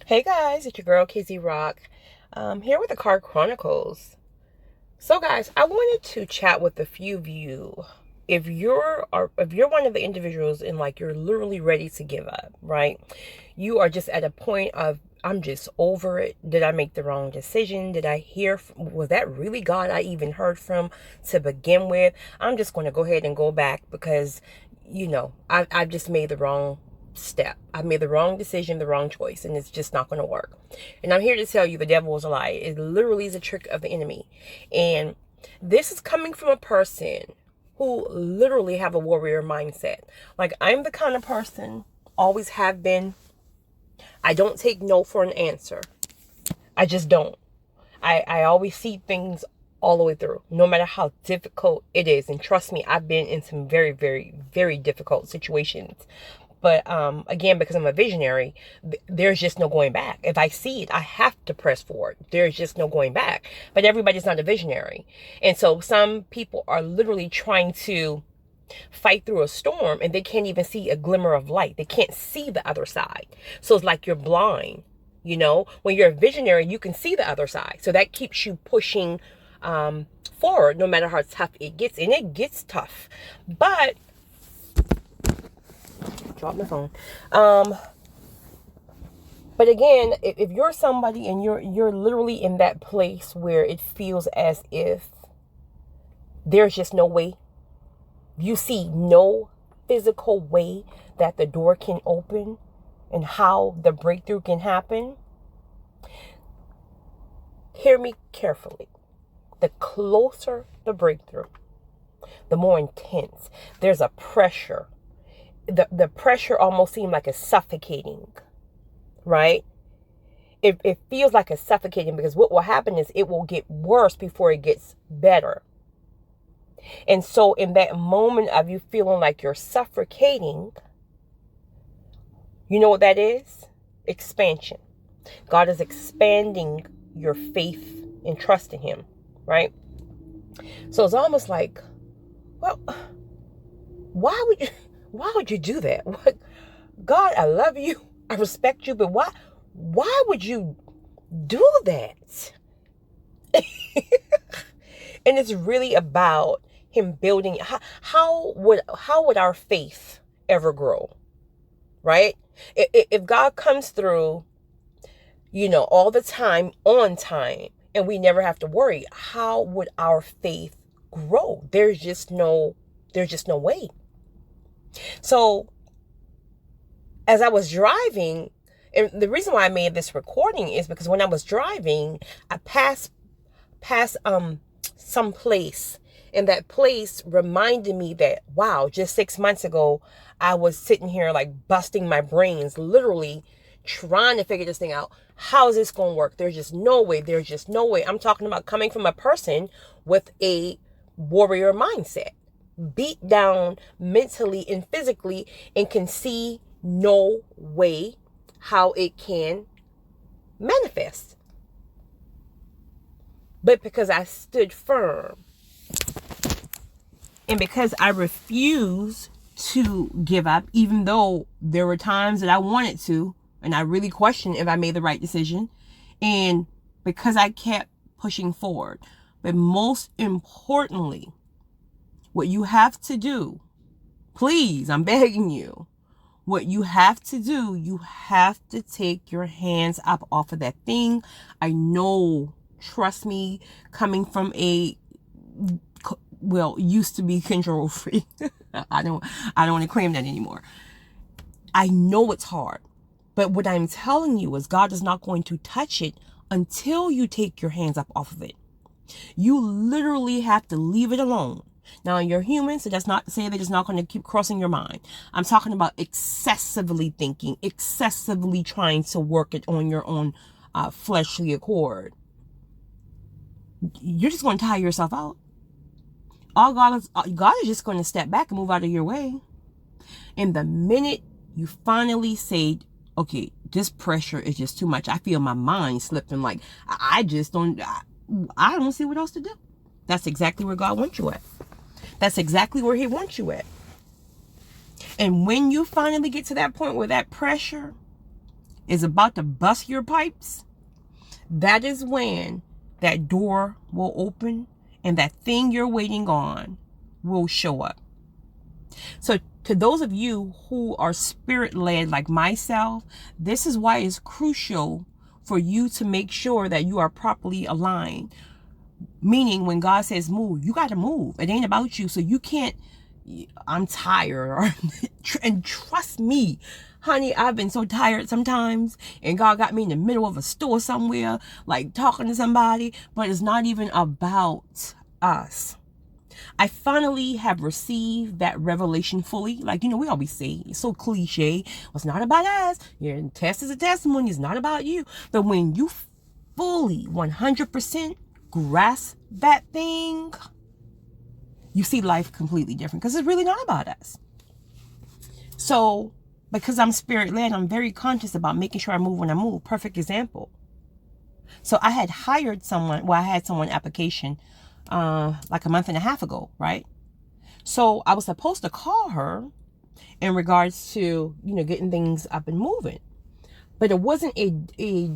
Hey guys, it's your girl KZ Rock. Here with the Card Chronicles. So guys, I wanted to chat with a few of you. If you're one of the individuals and like you're literally ready to give up, right? You are just at a point of I'm just over it. Did I make the wrong decision? Did I hear? Was that really God I even heard from to begin with? I'm just going to go ahead and go back because, I've just made the wrong step. I made the wrong decision, the wrong choice, and it's just not going to work. And I'm here to tell you the devil is a lie. It literally is a trick of the enemy. And this is coming from a person who literally have a warrior mindset. Like I'm the kind of person, always have been. I don't take no for an answer. I just don't. I always see things all the way through, no matter how difficult it is. And trust me, I've been in some very, very, very difficult situations. But again, because I'm a visionary, there's just no going back. If I see it, I have to press forward. There's just no going back. But everybody's not a visionary. And so some people are literally trying to fight through a storm and they can't even see a glimmer of light. They can't see the other side. So it's like you're blind. When you're a visionary, you can see the other side. So that keeps you pushing forward no matter how tough it gets. And it gets tough. But drop my phone. But again, if you're somebody and you're literally in that place where it feels as if there's just no way, you see no physical way that the door can open and how the breakthrough can happen, hear me carefully. The closer the breakthrough, the more intense. There's a pressure. The pressure almost seems like it's suffocating, right? It feels like it's suffocating because what will happen is it will get worse before it gets better. And so in that moment of you feeling like you're suffocating, you know what that is? Expansion. God is expanding your faith and trust in him, right? So it's almost like, well, why would you do that? What, God, I love you. I respect you, but why would you do that? And it's really about him building. How would our faith ever grow, right? If God comes through, all the time, on time, and we never have to worry, how would our faith grow? There's just no way. So as I was driving, and the reason why I made this recording is because when I was driving, I passed some place, and that place reminded me that wow, just 6 months ago I was sitting here like busting my brains, literally trying to figure this thing out. How is this going to work? There's just no way. There's just no way. I'm talking about coming from a person with a warrior mindset, beat down mentally and physically, and can see no way how it can manifest. But because I stood firm and because I refused to give up, even though there were times that I wanted to, and I really questioned if I made the right decision, and because I kept pushing forward. But most importantly, what you have to do, please, I'm begging you, what you have to do, you have to take your hands up off of that thing. I know, trust me, coming from used to be control free. I don't want to claim that anymore. I know it's hard. But what I'm telling you is God is not going to touch it until you take your hands up off of it. You literally have to leave it alone. Now, you're human, so that's not to say that it's not going to keep crossing your mind. I'm talking about excessively thinking, excessively trying to work it on your own fleshly accord. You're just going to tire yourself out. God is just going to step back and move out of your way. And the minute you finally say, okay, this pressure is just too much. I feel my mind slipping. Like I don't see what else to do. That's exactly where God wants you at. That's exactly where he wants you at. And when you finally get to that point where that pressure is about to bust your pipes, that is when that door will open and that thing you're waiting on will show up. So to those of you who are spirit-led like myself, this is why it's crucial for you to make sure that you are properly aligned. Meaning when God says move, you got to move. It ain't about you. So you can't, I'm tired. And trust me, honey, I've been so tired sometimes. And God got me in the middle of a store somewhere, like talking to somebody. But it's not even about us. I finally have received that revelation fully. Like, we always say, it's so cliche. Well, it's not about us. Your test is a testimony. It's not about you. But when you fully, 100% grasp that thing, you see life completely different. Because it's really not about us. So, because I'm spirit-led, I'm very conscious about making sure I move when I move. Perfect example. So I had hired someone. Well, I had someone application like a month and a half ago, right? So I was supposed to call her in regards to, getting things up and moving. But it wasn't a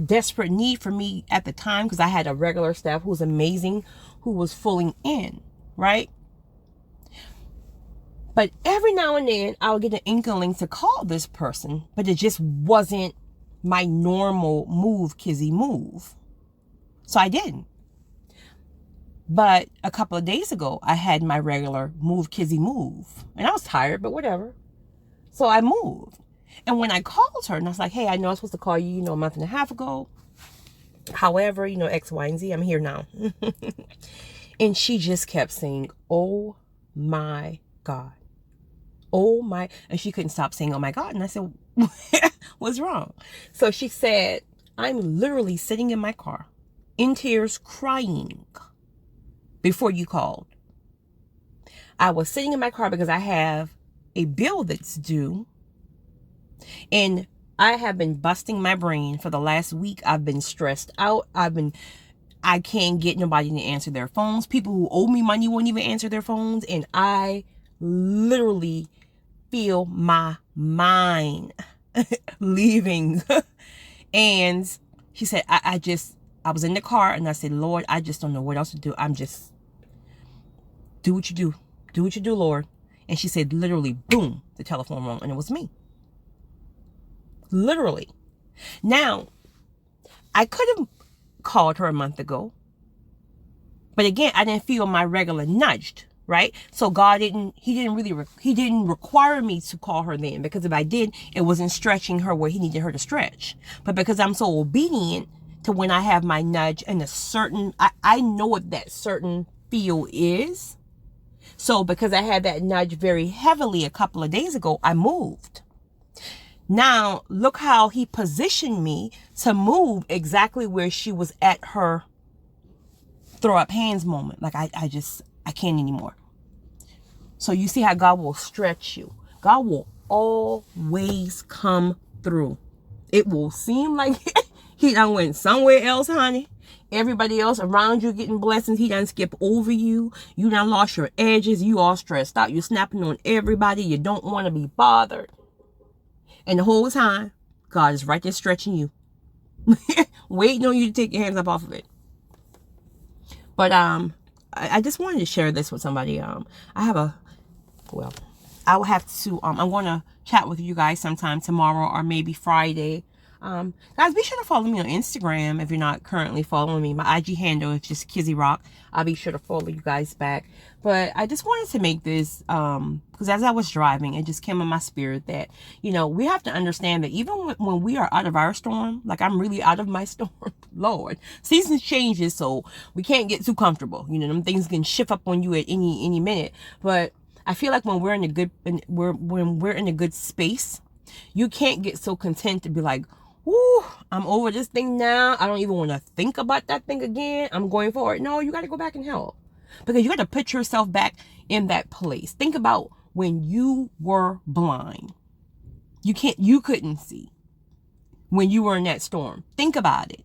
desperate need for me at the time, because I had a regular staff who was amazing, who was filling in, right? But every now and then I would get an inkling to call this person, but it just wasn't my normal move, Kizzy move. So I didn't. But a couple of days ago, I had my regular move, Kizzy move. And I was tired, but whatever. So I moved. And when I called her, and I was like, hey, I know I was supposed to call you, a month and a half ago. However, X, Y, and Z, I'm here now. And she just kept saying, oh my God. Oh my. And she couldn't stop saying, oh my God. And I said, what's wrong? So she said, I'm literally sitting in my car, in tears, crying. Before you called, I was sitting in my car because I have a bill that's due, and I have been busting my brain for the last week. I've been stressed out. I can't get nobody to answer their phones. People who owe me money won't even answer their phones, and I literally feel my mind leaving. And she said, I was in the car and I said, Lord, I just don't know what else to do. I'm just, do what you do. Do what you do, Lord. And she said, literally, boom, the telephone rang, and it was me. Literally. Now, I could have called her a month ago. But again, I didn't feel my regular nudged, right? So God he didn't require me to call her then, because if I did, it wasn't stretching her where he needed her to stretch. But because I'm so obedient to when I have my nudge and I know what that certain feel is. So because I had that nudge very heavily a couple of days ago, I moved. Now, look how he positioned me to move exactly where she was at her throw up hands moment. Like I can't anymore. So you see how God will stretch you. God will always come through. It will seem like he done went somewhere else, honey. Everybody else around you getting blessings, he done skip over you. You done lost your edges. You all stressed out. You snapping on everybody. You don't want to be bothered. And the whole time, God is right there stretching you. Waiting on you to take your hands up off of it. But I just wanted to share this with somebody. I will have to, I'm going to chat with you guys sometime tomorrow or maybe Friday. Guys, be sure to follow me on Instagram if you're not currently following me. My IG handle is just Kizzy Rock. I'll be sure to follow you guys back. But I just wanted to make this, because as I was driving, it just came in my spirit that, we have to understand that even when we are out of our storm, like I'm really out of my storm, Lord, seasons changes, so we can't get too comfortable. Them things can shift up on you at any minute. But I feel like when we're in a good space, you can't get so content to be like, ooh, I'm over this thing now. I don't even want to think about that thing again. I'm going forward. No, you got to go back and help. Because you got to put yourself back in that place. Think about when you were blind. You couldn't see when you were in that storm. Think about it.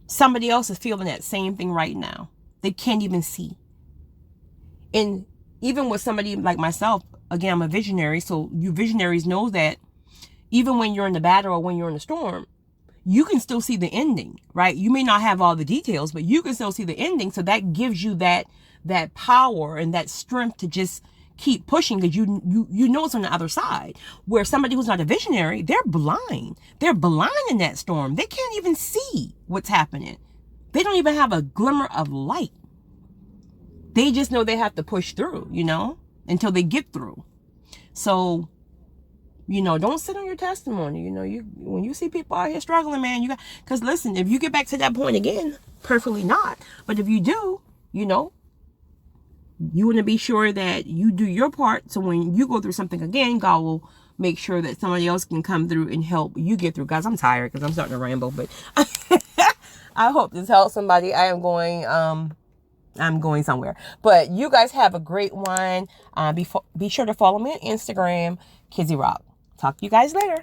Somebody else is feeling that same thing right now. They can't even see. And even with somebody like myself, again, I'm a visionary. So you visionaries know that even when you're in the battle or when you're in the storm, you can still see the ending, right? You may not have all the details, but you can still see the ending. So that gives you that power and that strength to just keep pushing, because you know it's on the other side. Where somebody who's not a visionary, they're blind. They're blind in that storm. They can't even see what's happening. They don't even have a glimmer of light. They just know they have to push through, until they get through. So, don't sit on your testimony. When you see people out here struggling, man, because listen, if you get back to that point again, perfectly not. But if you do, you want to be sure that you do your part. So when you go through something again, God will make sure that somebody else can come through and help you get through. Guys, I'm tired because I'm starting to ramble, but I hope this helps somebody. I'm going somewhere. But you guys have a great one. Be sure to follow me on Instagram, Kizzy Rock. Talk to you guys later.